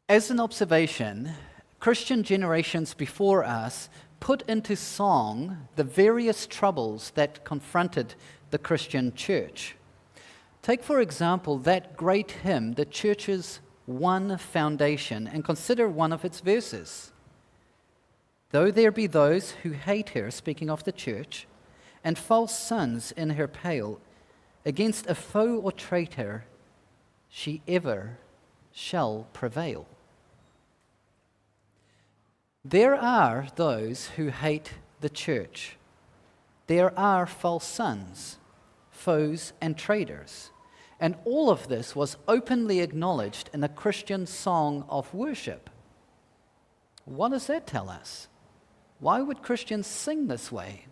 As an observation, Christian generations before us put into song the various troubles that confronted the Christian church. Take, for example, that great hymn, the church's one foundation, and consider one of its verses. Though there be those who hate her, speaking of the church, and false sons in her pale, against a foe or traitor, she ever shall prevail. There are those who hate the church. There are false sons, foes, and traitors. And all of this was openly acknowledged in a Christian song of worship. What does that tell us? Why would Christians sing this way?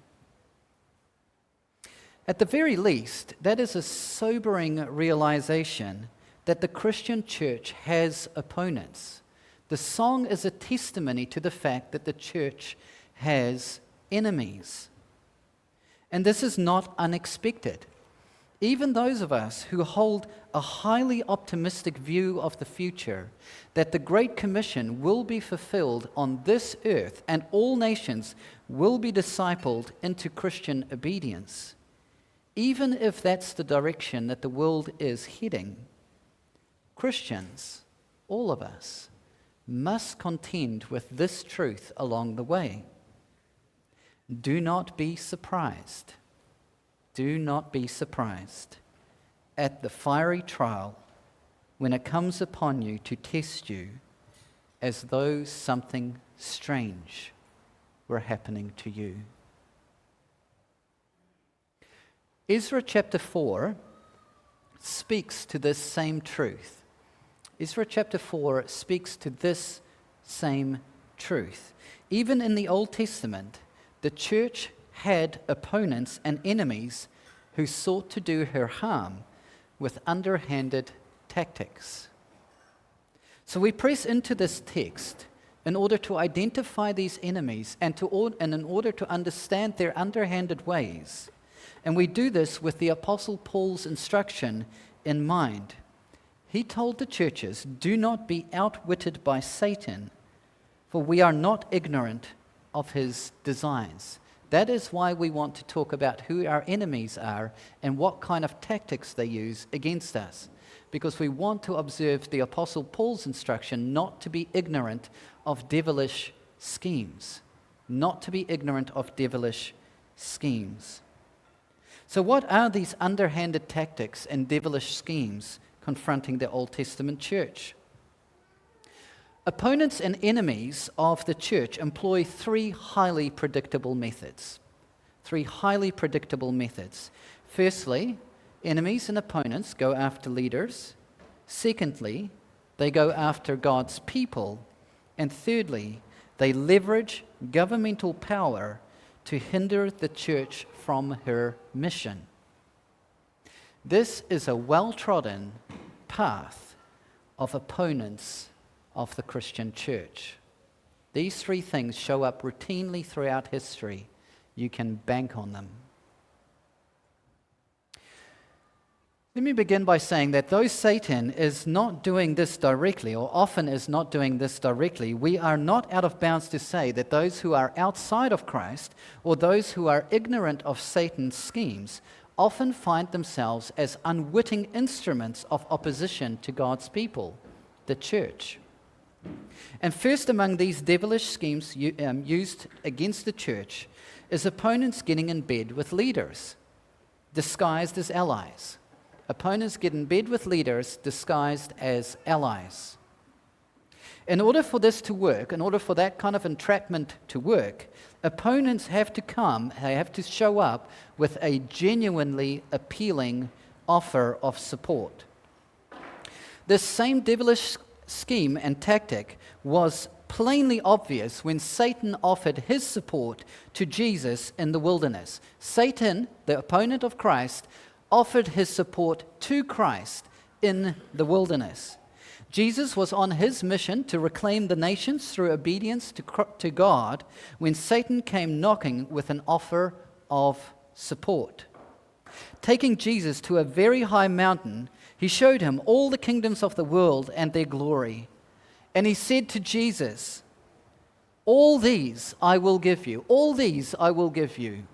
At the very least, that is a sobering realization that the Christian church has opponents. The song is a testimony to the fact that the church has enemies. And this is not unexpected. Even those of us who hold a highly optimistic view of the future, that the Great Commission will be fulfilled on this earth and all nations will be discipled into Christian obedience, even if that's the direction that the world is heading, Christians, all of us, must contend with this truth along the way. Do not be surprised. Do not be surprised at the fiery trial when it comes upon you to test you as though something strange were happening to you. Ezra chapter 4 speaks to this same truth. Ezra chapter 4 speaks to this same truth. Even in the Old Testament, the church had opponents and enemies who sought to do her harm with underhanded tactics. So we press into this text in order to identify these enemies and in order to understand their underhanded ways. And we do this with the Apostle Paul's instruction in mind. He told the churches, "Do not be outwitted by Satan, for we are not ignorant of his designs." That is why we want to talk about who our enemies are and what kind of tactics they use against us. Because we want to observe the Apostle Paul's instruction not to be ignorant of devilish schemes. Not to be ignorant of devilish schemes. So what are these underhanded tactics and devilish schemes confronting the Old Testament church? Opponents and enemies of the church employ three highly predictable methods. Firstly, enemies and opponents go after leaders. Secondly, they go after God's people. And thirdly, they leverage governmental power to hinder the church from her mission. This is a well-trodden path of opponents of the Christian church. These three things show up routinely throughout history. You can bank on them. Let me begin by saying that though Satan is not doing this directly, or often is not doing this directly, we are not out of bounds to say that those who are outside of Christ, or those who are ignorant of Satan's schemes, often find themselves as unwitting instruments of opposition to God's people, the church. And first among these devilish schemes used against the church is opponents getting in bed with leaders, disguised as allies. Opponents get in bed with leaders disguised as allies. In order for this to work, in order for that kind of entrapment to work, opponents have to show up with a genuinely appealing offer of support. This same devilish scheme and tactic was plainly obvious when Satan offered his support to Jesus in the wilderness. Satan, the opponent of Christ, offered his support to Christ in the wilderness. Jesus was on his mission to reclaim the nations through obedience to God when Satan came knocking with an offer of support. Taking Jesus to a very high mountain, he showed him all the kingdoms of the world and their glory. And he said to Jesus, all these I will give you, all these I will give you,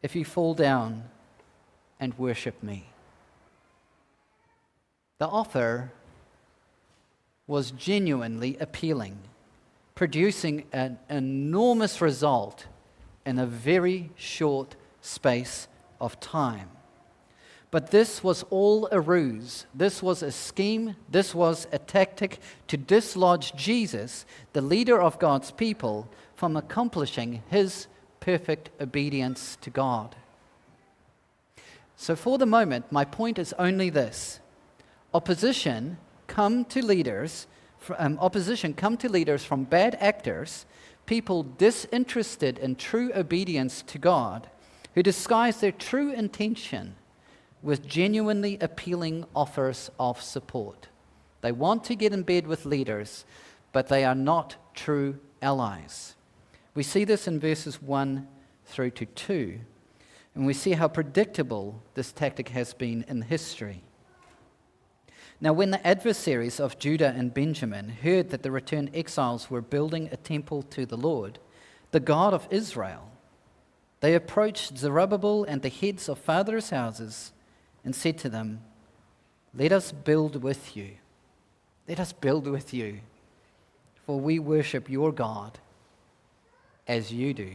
if you fall down and worship me. The offer was genuinely appealing, producing an enormous result in a very short space of time. But this was all a ruse. This was a scheme. This was a tactic to dislodge Jesus, the leader of God's people, from accomplishing his perfect obedience to God. So for the moment, my point is only this. Opposition come to leaders from bad actors, people disinterested in true obedience to God, who disguise their true intention with genuinely appealing offers of support. They want to get in bed with leaders, but they are not true allies. We see this in verses 1 through to 2, and we see how predictable this tactic has been in history. Now, when the adversaries of Judah and Benjamin heard that the returned exiles were building a temple to the Lord, the God of Israel, they approached Zerubbabel and the heads of fathers' houses and said to them, let us build with you. Let us build with you, for we worship your God as you do.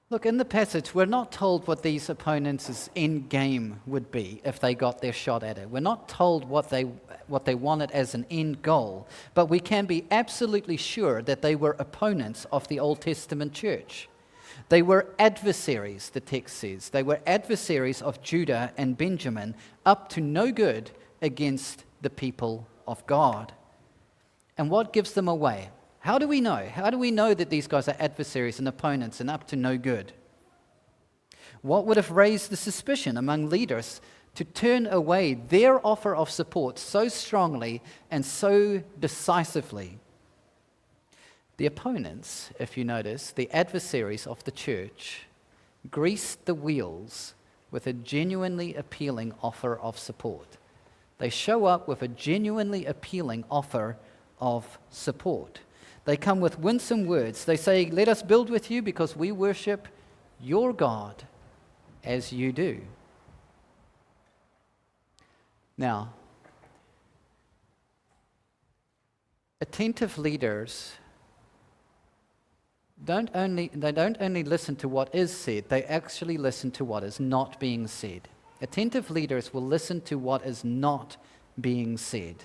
Look, in the passage, we're not told what these opponents' end game would be if they got their shot at it. We're not told what they wanted as an end goal, but we can be absolutely sure that they were opponents of the Old Testament church. They were adversaries, the text says. They were adversaries of Judah and Benjamin, up to no good against the people of God. And what gives them away? How do we know? How do we know that these guys are adversaries and opponents and up to no good? What would have raised the suspicion among leaders to turn away their offer of support so strongly and so decisively? The opponents, if you notice, the adversaries of the church, greased the wheels with a genuinely appealing offer of support. They show up with a genuinely appealing offer of support. They come with winsome words. They say, let us build with you because we worship your God as you do. Now, attentive leaders don't only listen to what is said, they actually listen to what is not being said. Attentive leaders will listen to what is not being said.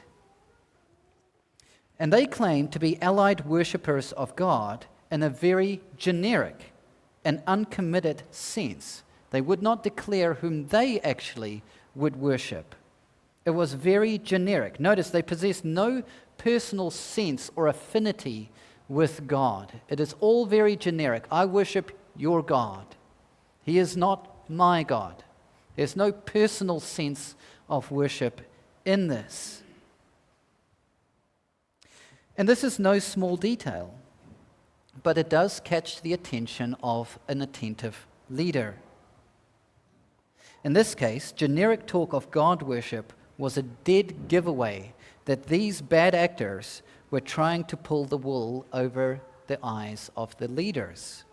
And they claim to be allied worshippers of God in a very generic and uncommitted sense. They would not declare whom they actually would worship. It was very generic. Notice they possess no personal sense or affinity with God. It is all very generic. I worship your God. He is not my God. There's no personal sense of worship in this. And this is no small detail, but it does catch the attention of an attentive leader. In this case, generic talk of God worship was a dead giveaway that these bad actors were trying to pull the wool over the eyes of the leaders.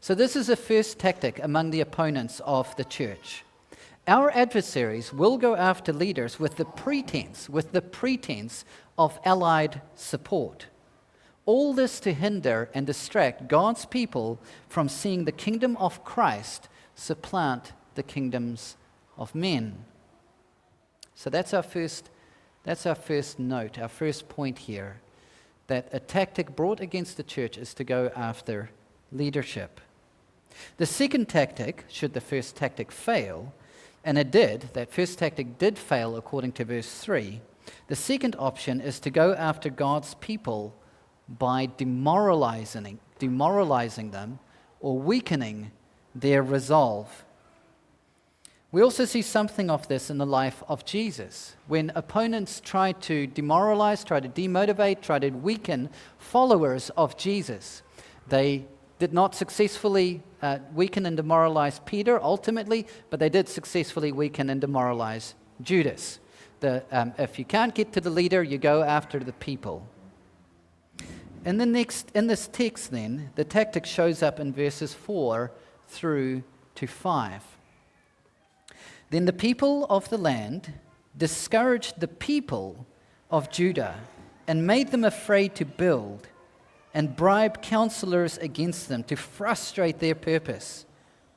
So this is a first tactic among the opponents of the church. Our adversaries will go after leaders with the pretense of allied support. All this to hinder and distract God's people from seeing the kingdom of Christ supplant the kingdoms of men. So that's our first note, our first point here, that a tactic brought against the church is to go after leadership. The second tactic, should the first tactic fail, and it did, that first tactic did fail according to verse 3, the second option is to go after God's people by demoralizing them or weakening their resolve. We also see something of this in the life of Jesus. When opponents try to demoralize, try to demotivate, try to weaken followers of Jesus, they did not successfully weaken and demoralize Peter ultimately, but they did successfully weaken and demoralize Judas. If you can't get to the leader, you go after the people. In this text then, the tactic shows up in verses 4 through to 5. Then the people of the land discouraged the people of Judah and made them afraid to build, and bribed counselors against them to frustrate their purpose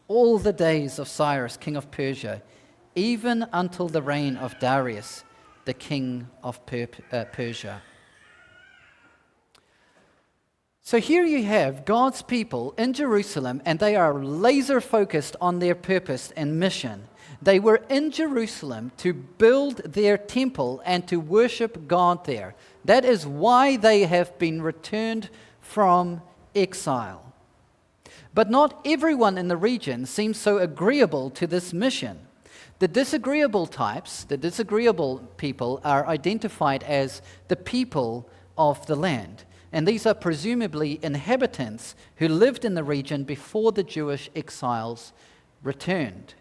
all the days of Cyrus, king of Persia, even until the reign of Darius, the king of Persia. So here you have God's people in Jerusalem, and they are laser focused on their purpose and mission. They were in Jerusalem to build their temple and to worship God there. That is why they have been returned from exile. But not everyone in the region seems so agreeable to this mission. The disagreeable types, the disagreeable people, are identified as the people of the land. And these are presumably inhabitants who lived in the region before the Jewish exiles returned.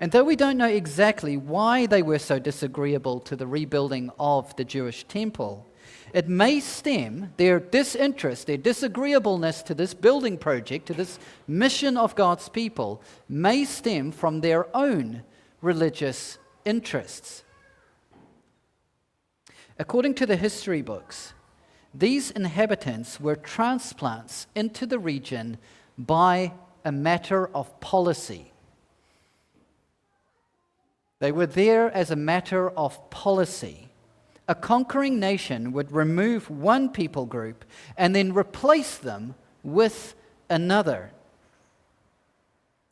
And though we don't know exactly why they were so disagreeable to the rebuilding of the Jewish temple, it may stem, their disinterest, their disagreeableness to this building project, to this mission of God's people, may stem from their own religious interests. According to the history books, these inhabitants were transplants into the region by a matter of policy. They were there as a matter of policy. A conquering nation would remove one people group and then replace them with another.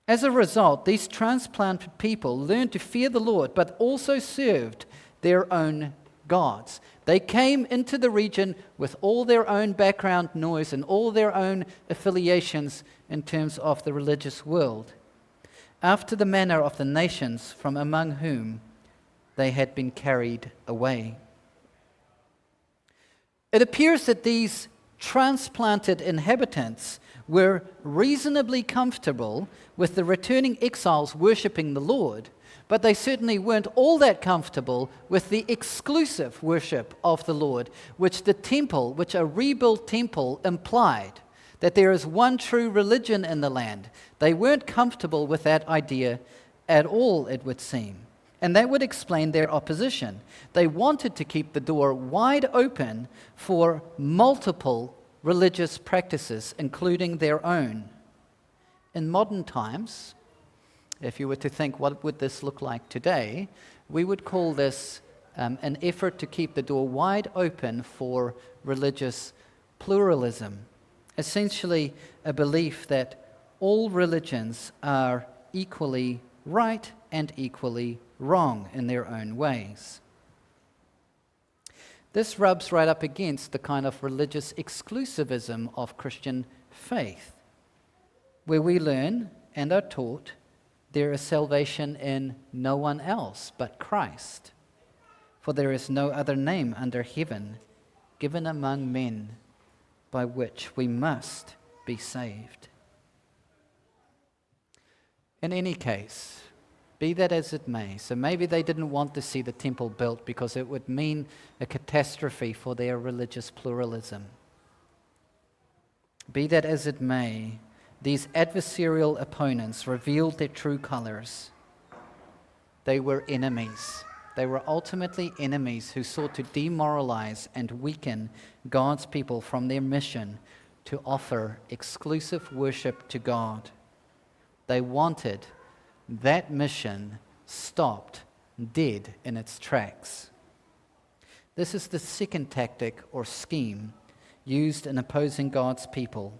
As a result, these transplanted people learned to fear the Lord, but also served their own gods. They came into the region with all their own background noise and all their own affiliations in terms of the religious world, after the manner of the nations from among whom they had been carried away. It appears that these transplanted inhabitants were reasonably comfortable with the returning exiles worshipping the Lord, but they certainly weren't all that comfortable with the exclusive worship of the Lord, which a rebuilt temple implied, that there is one true religion in the land. They weren't comfortable with that idea at all, it would seem. And that would explain their opposition. They wanted to keep the door wide open for multiple religious practices, including their own. In modern times, if you were to think, what would this look like today? We would call this an effort to keep the door wide open for religious pluralism. Essentially, a belief that all religions are equally right and equally wrong in their own ways. This rubs right up against the kind of religious exclusivism of Christian faith, where we learn and are taught there is salvation in no one else but Christ, for there is no other name under heaven given among men by which we must be saved. In any case, be that as it may, so maybe they didn't want to see the temple built because it would mean a catastrophe for their religious pluralism. Be that as it may, these adversarial opponents revealed their true colors. They were enemies. They were ultimately enemies who sought to demoralize and weaken God's people from their mission to offer exclusive worship to God. They wanted that mission stopped dead in its tracks. This is the second tactic or scheme used in opposing God's people,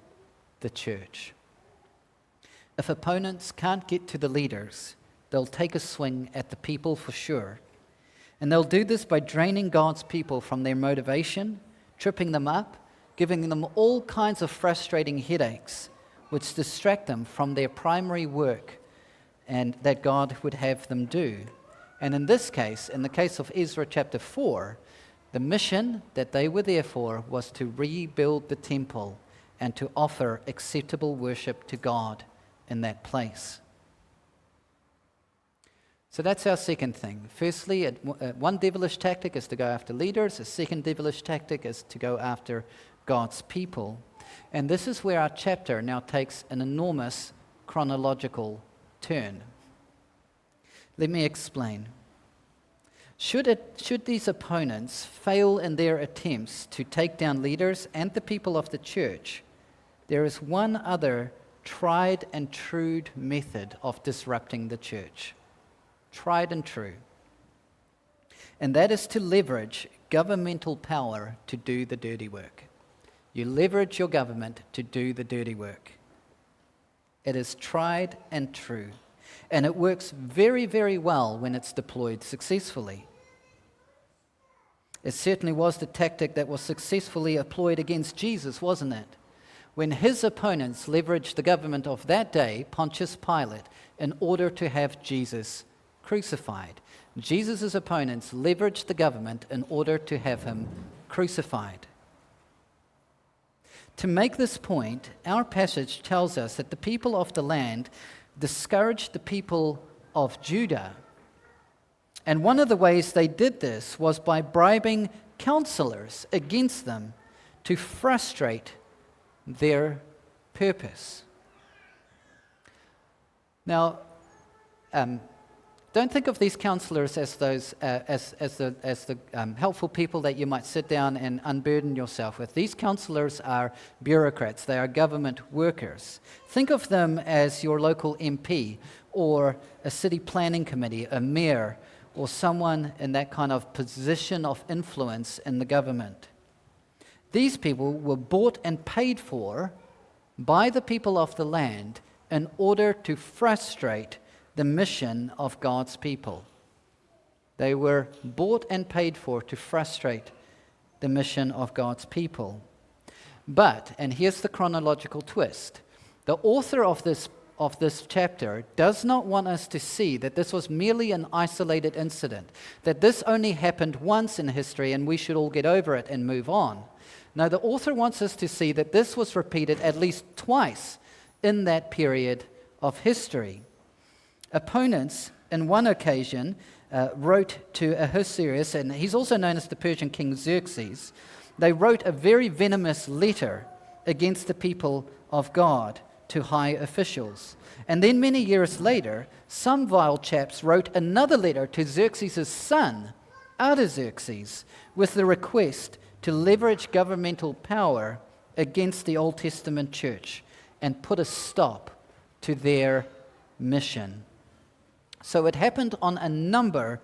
the church. If opponents can't get to the leaders, they'll take a swing at the people for sure. And they'll do this by draining God's people from their motivation, tripping them up, giving them all kinds of frustrating headaches, which distract them from their primary work and that God would have them do. And in this case, in the case of Ezra chapter 4, the mission that they were there for was to rebuild the temple and to offer acceptable worship to God in that place. So that's our second thing. Firstly, one devilish tactic is to go after leaders. A second devilish tactic is to go after God's people. And this is where our chapter now takes an enormous chronological turn. Let me explain. Should these opponents fail in their attempts to take down leaders and the people of the church, there is one other tried and true method of disrupting the church. Tried and true. And that is to leverage governmental power to do the dirty work. You leverage your government to do the dirty work. It is tried and true. And it works very, very well when it's deployed successfully. It certainly was the tactic that was successfully employed against Jesus, wasn't it? When his opponents leveraged the government of that day, Pontius Pilate, in order to have Jesus crucified. Jesus' opponents leveraged the government in order to have him crucified. To make this point, our passage tells us that the people of the land discouraged the people of Judah. And one of the ways they did this was by bribing counselors against them to frustrate their purpose. Now, don't think of these counselors as those as the helpful people that you might sit down and unburden yourself with. These counselors are bureaucrats. They are government workers. Think of them as your local MP or a city planning committee, a mayor, or someone in that kind of position of influence in the government. These people were bought and paid for by the people of the land in order to frustrate the mission of God's people. They were bought and paid for to frustrate the mission of God's people. But, and here's the chronological twist, the author of this chapter does not want us to see that this was merely an isolated incident, that this only happened once in history and we should all get over it and move on. No, the author wants us to see that this was repeated at least twice in that period of history. Opponents, in one occasion, wrote to Ahasuerus, and he's also known as the Persian king Xerxes. They wrote a very venomous letter against the people of God to high officials. And then many years later, some vile chaps wrote another letter to Xerxes' son, Artaxerxes, with the request to leverage governmental power against the Old Testament church and put a stop to their mission. So it happened on a number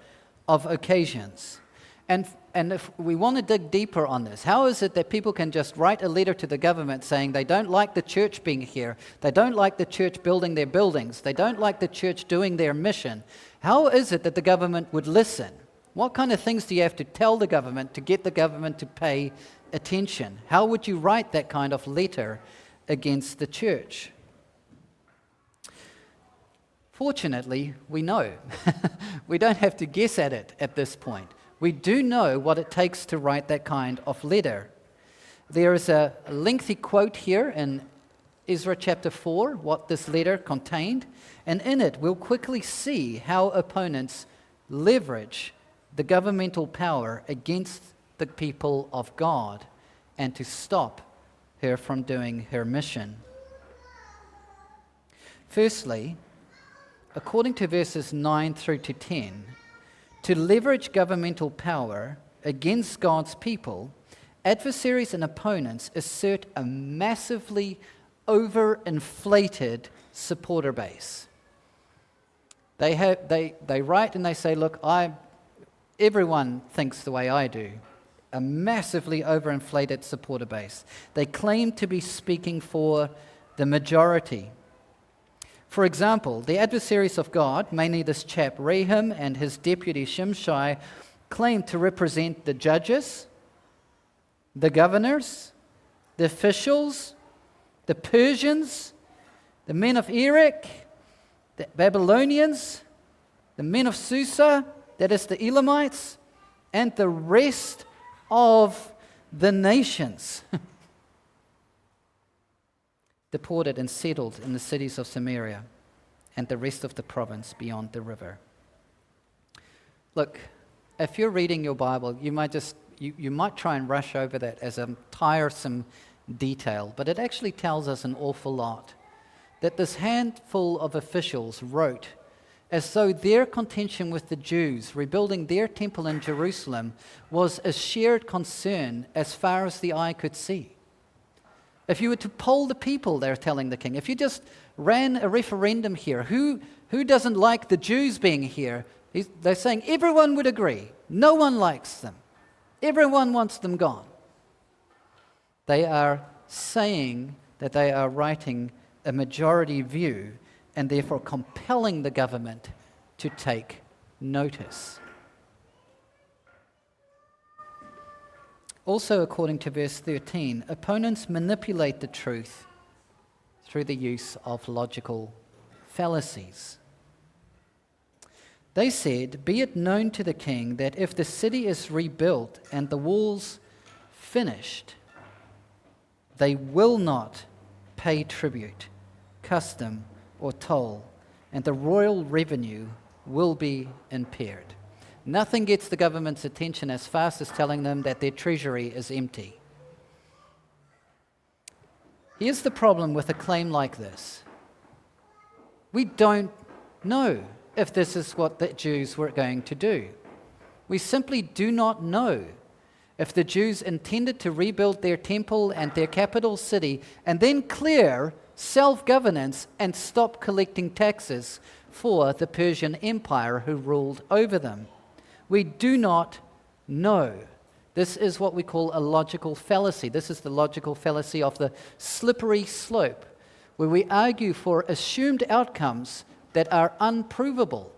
of occasions. And if we want to dig deeper on this, how is it that people can just write a letter to the government saying they don't like the church being here, they don't like the church building their buildings, they don't like the church doing their mission? How is it that the government would listen? What kind of things do you have to tell the government to get the government to pay attention? How would you write that kind of letter against the church? Fortunately, we know. We don't have to guess at it at this point. We do know what it takes to write that kind of letter. There is a lengthy quote here in Ezra chapter 4, what this letter contained, and in it we'll quickly see how opponents leverage the governmental power against the people of God and to stop her from doing her mission. Firstly, according to verses 9 through to 10, to leverage governmental power against God's people, adversaries and opponents assert a massively overinflated supporter base. They write and they say, look, everyone thinks the way I do. A massively overinflated supporter base. They claim to be speaking for the majority. For example, the adversaries of God, mainly this chap Raham and his deputy Shimshai, claim to represent the judges, the governors, the officials, the Persians, the men of Erech, the Babylonians, the men of Susa, that is the Elamites, and the rest of the nations. Deported and settled in the cities of Samaria and the rest of the province beyond the river. Look, if you're reading your Bible, you might try and rush over that as a tiresome detail, but it actually tells us an awful lot. That this handful of officials wrote as though their contention with the Jews rebuilding their temple in Jerusalem was a shared concern as far as the eye could see. If you were to poll the people, they're telling the king, if you just ran a referendum here, who doesn't like the Jews being here? They're saying everyone would agree. No one likes them. Everyone wants them gone. They are saying that they are writing a majority view and therefore compelling the government to take notice. Also, according to verse 13, opponents manipulate the truth through the use of logical fallacies. They said, "Be it known to the king that if the city is rebuilt and the walls finished, they will not pay tribute, custom, or toll, and the royal revenue will be impaired." Nothing gets the government's attention as fast as telling them that their treasury is empty. Here's the problem with a claim like this. We don't know if this is what the Jews were going to do. We simply do not know if the Jews intended to rebuild their temple and their capital city and then clear self-governance and stop collecting taxes for the Persian Empire who ruled over them. We do not know. This is what we call a logical fallacy. This is the logical fallacy of the slippery slope, where we argue for assumed outcomes that are unprovable,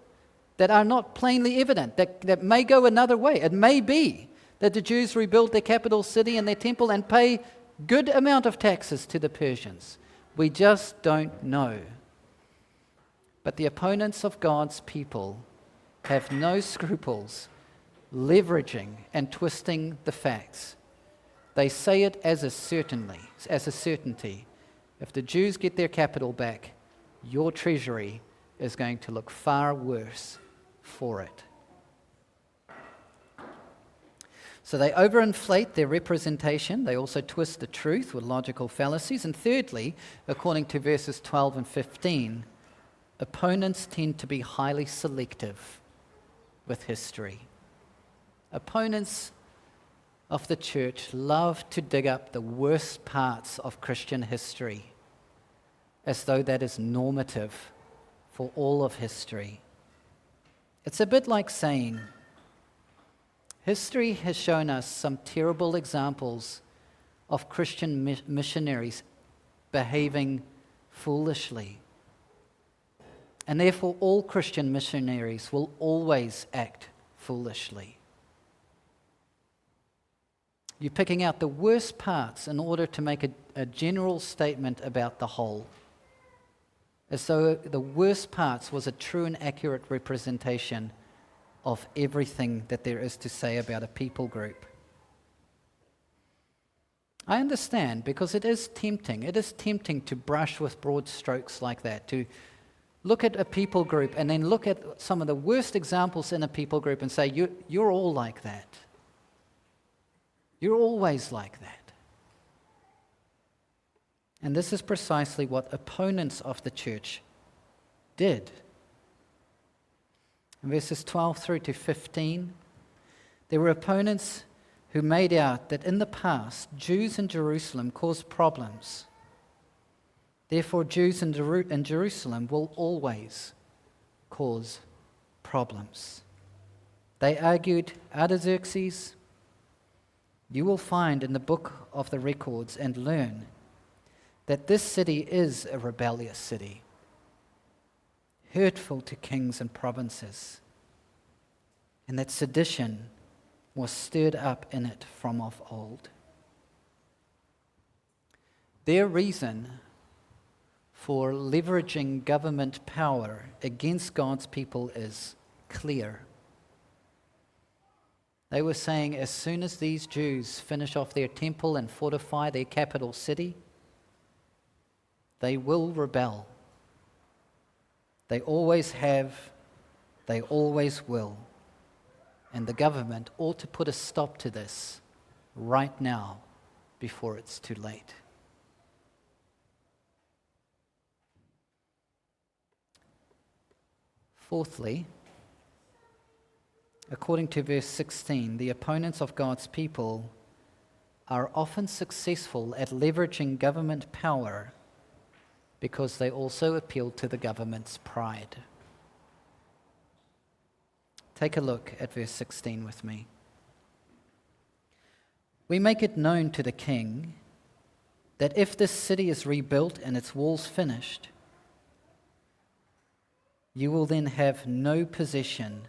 that are not plainly evident, that may go another way. It may be that the Jews rebuild their capital city and their temple and pay good amount of taxes to the Persians. We just don't know. But the opponents of God's people have no scruples leveraging and twisting the facts. They say it as a certainty. If the Jews get their capital back, your treasury is going to look far worse for it. So they overinflate their representation. They also twist the truth with logical fallacies. And thirdly, according to verses 12 and 15, opponents tend to be highly selective with history. Opponents of the church love to dig up the worst parts of Christian history as though that is normative for all of history. It's a bit like saying, history has shown us some terrible examples of Christian missionaries behaving foolishly. And therefore, all Christian missionaries will always act foolishly. You're picking out the worst parts in order to make a general statement about the whole, as though the worst parts was a true and accurate representation of everything that there is to say about a people group. I understand, because it is tempting. It is tempting to brush with broad strokes like that, to look at a people group and then look at some of the worst examples in a people group and say, you're all like that. You're always like that. And this is precisely what opponents of the church did. In verses 12 through to 15, there were opponents who made out that in the past, Jews in Jerusalem caused problems. Therefore, Jews in Jerusalem will always cause problems. They argued, Artaxerxes, you will find in the book of the records and learn that this city is a rebellious city, hurtful to kings and provinces, and that sedition was stirred up in it from of old. Their reason for leveraging government power against God's people is clear. They were saying, as soon as these Jews finish off their temple and fortify their capital city, they will rebel. They always have, they always will. and the government ought to put a stop to this right now before it's too late. Fourthly, according to verse 16, the opponents of God's people are often successful at leveraging government power because they also appeal to the government's pride. Take a look at verse 16 with me. We make it known to the king that if this city is rebuilt and its walls finished, you will then have no possession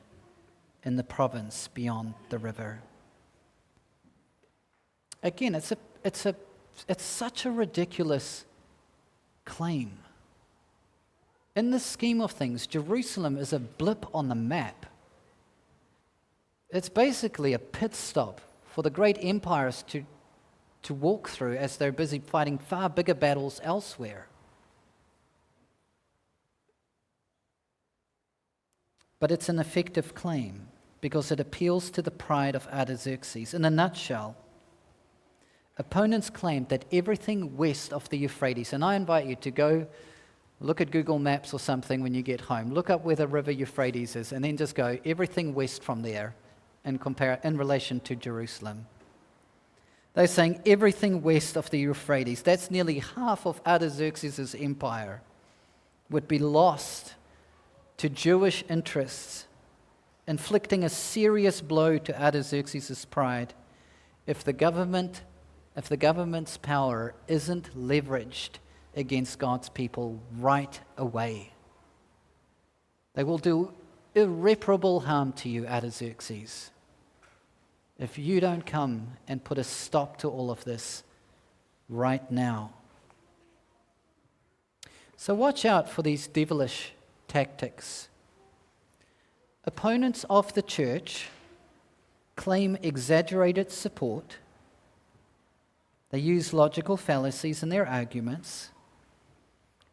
in the province beyond the river. Again, it's such a ridiculous claim. In the scheme of things, Jerusalem is a blip on the map. It's basically a pit stop for the great empires to walk through as they're busy fighting far bigger battles elsewhere. But it's an effective claim because it appeals to the pride of Artaxerxes. In a nutshell, opponents claim that everything west of the Euphrates, and I invite you to go look at Google Maps or something when you get home, look up where the river Euphrates is, and then just go everything west from there and compare it in relation to Jerusalem. They're saying everything west of the Euphrates, that's nearly half of Artaxerxes' empire, would be lost to Jewish interests, inflicting a serious blow to Artaxerxes' pride if the government's power isn't leveraged against God's people right away. They will do irreparable harm to you, Artaxerxes, if you don't come and put a stop to all of this right now. So watch out for these devilish tactics. Opponents of the church claim exaggerated support. They use logical fallacies in their arguments.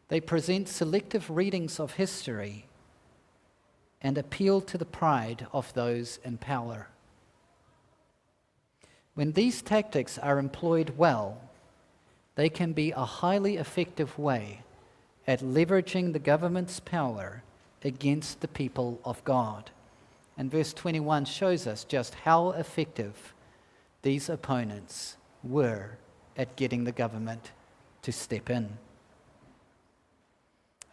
They present selective readings of history and appeal to the pride of those in power. When these tactics are employed well, they can be a highly effective way at leveraging the government's power against the people of God. And verse 21 shows us just how effective these opponents were at getting the government to step in.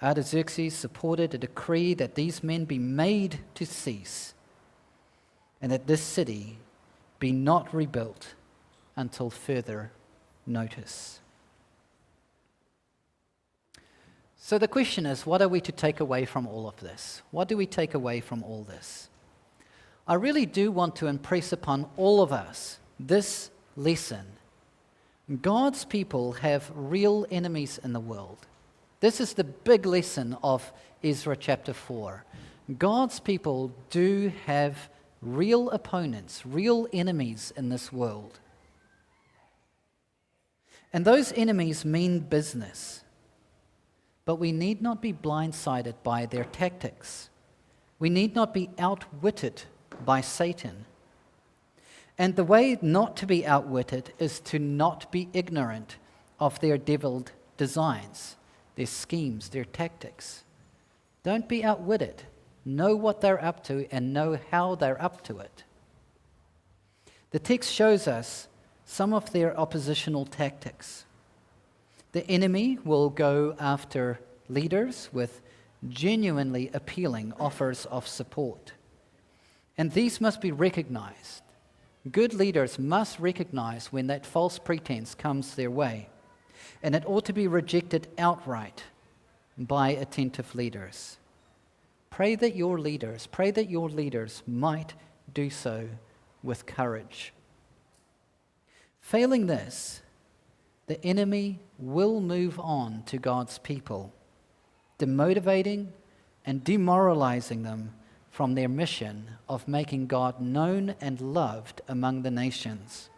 Artaxerxes supported a decree that these men be made to cease and that this city be not rebuilt until further notice. So the question is, what are we to take away from all of this? What do we take away from all this? I really do want to impress upon all of us this lesson. God's people have real enemies in the world. This is the big lesson of Ezra chapter 4. God's people do have real opponents, real enemies in this world. And those enemies mean business. But we need not be blindsided by their tactics. We need not be outwitted by Satan. And the way not to be outwitted is to not be ignorant of their deviled designs, their schemes, their tactics. Don't be outwitted. Know what they're up to and know how they're up to it. The text shows us some of their oppositional tactics. The enemy will go after leaders with genuinely appealing offers of support. And these must be recognized. Good leaders must recognize when that false pretense comes their way. And it ought to be rejected outright by attentive leaders. Pray that your leaders might do so with courage. Failing this, the enemy will move on to God's people, demotivating and demoralizing them from their mission of making God known and loved among the nations.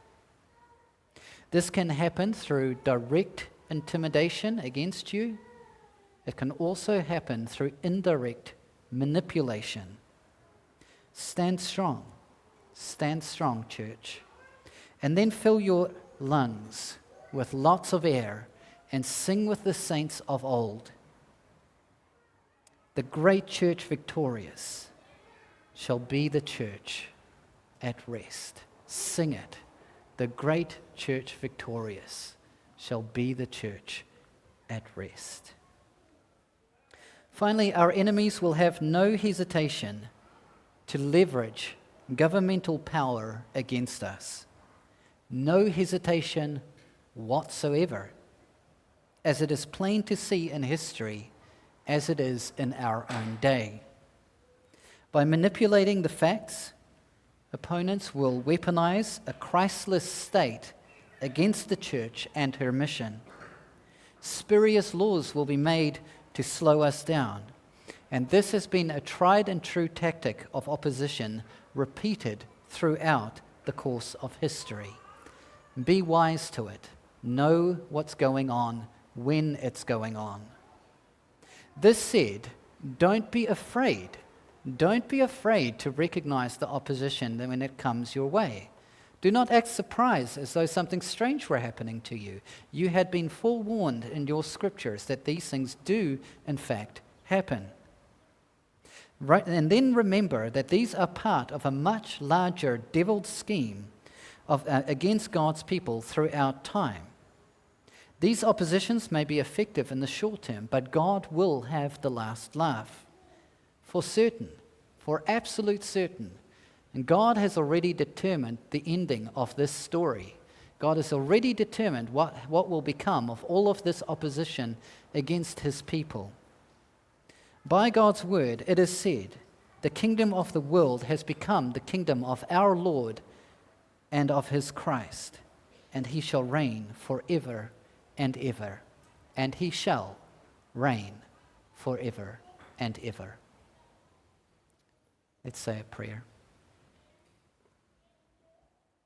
This can happen through direct intimidation against you. It can also happen through indirect manipulation. Stand strong. Stand strong, church. And then fill your lungs with lots of air and sing with the saints of old. The great church victorious shall be the church at rest. Sing it. The great church victorious shall be the church at rest. Finally, our enemies will have no hesitation to leverage governmental power against us. No hesitation whatsoever, as it is plain to see in history as it is in our own day. By manipulating the facts, opponents will weaponize a Christless state against the church and her mission. Spurious laws will be made to slow us down, and this has been a tried and true tactic of opposition repeated throughout the course of history. Be wise to it. Know what's going on when it's going on. This said, don't be afraid. Don't be afraid to recognize the opposition when it comes your way. Do not act surprised as though something strange were happening to you. You had been forewarned in your scriptures that these things do, in fact, happen. Right, and then remember that these are part of a much larger devil's scheme against God's people throughout time. These oppositions may be effective in the short term, but God will have the last laugh. For certain, for absolute certain. And God has already determined the ending of this story. God has already determined what will become of all of this opposition against his people. By God's word, it is said, the kingdom of the world has become the kingdom of our Lord and of his Christ, and he shall reign forever and ever, and he shall reign forever and ever. Let's say a prayer.